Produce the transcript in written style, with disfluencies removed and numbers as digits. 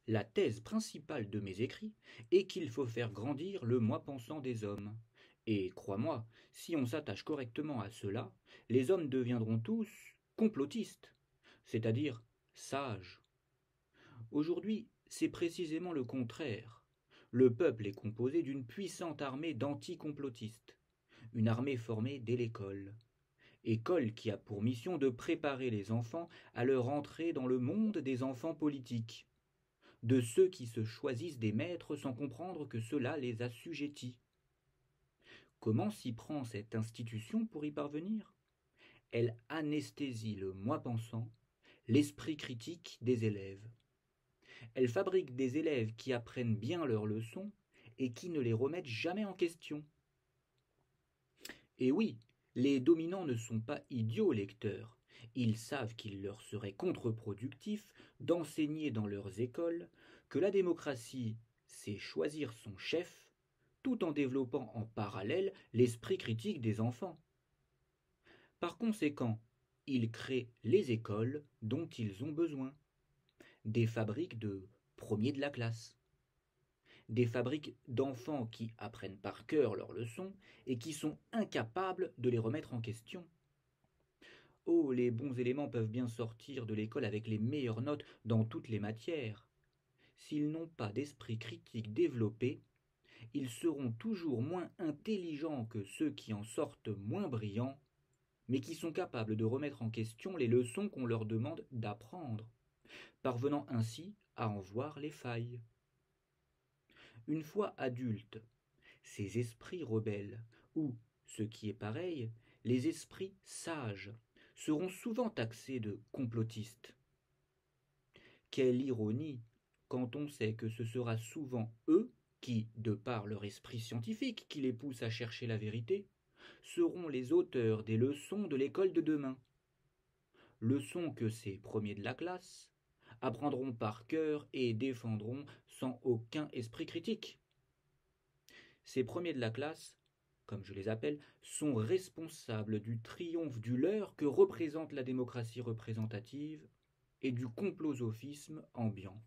La thèse principale de mes écrits est qu'il faut faire grandir le moi pensant des hommes. Et crois-moi, si on s'attache correctement à cela, les hommes deviendront tous complotistes, c'est-à-dire sages. Aujourd'hui, c'est précisément le contraire. Le peuple est composé d'une puissante armée d'anticomplotistes, une armée formée dès l'école. École qui a pour mission de préparer les enfants à leur entrée dans le monde des enfants politiques, de ceux qui se choisissent des maîtres sans comprendre que cela les assujettit. Comment s'y prend cette institution pour y parvenir? Elle anesthésie le moi pensant, l'esprit critique des élèves. Elle fabrique des élèves qui apprennent bien leurs leçons et qui ne les remettent jamais en question. Et oui, les dominants ne sont pas idiots lecteurs. Ils savent qu'il leur serait contre-productif d'enseigner dans leurs écoles que la démocratie, c'est choisir son chef, tout en développant en parallèle l'esprit critique des enfants. Par conséquent, ils créent les écoles dont ils ont besoin, des fabriques de premiers de la classe, des fabriques d'enfants qui apprennent par cœur leurs leçons et qui sont incapables de les remettre en question. Oh, les bons éléments peuvent bien sortir de l'école avec les meilleures notes dans toutes les matières. S'ils n'ont pas d'esprit critique développé, ils seront toujours moins intelligents que ceux qui en sortent moins brillants, mais qui sont capables de remettre en question les leçons qu'on leur demande d'apprendre, parvenant ainsi à en voir les failles. Une fois adultes, ces esprits rebelles, ou, ce qui est pareil, les esprits sages, seront souvent taxés de complotistes. Quelle ironie quand on sait que ce sera souvent eux qui, de par leur esprit scientifique qui les pousse à chercher la vérité, seront les auteurs des leçons de l'école de demain. Leçons que ces premiers de la classe apprendront par cœur et défendront sans aucun esprit critique. Ces premiers de la classe, comme je les appelle, sont responsables du triomphe du leurre que représente la démocratie représentative et du complosophisme ambiant.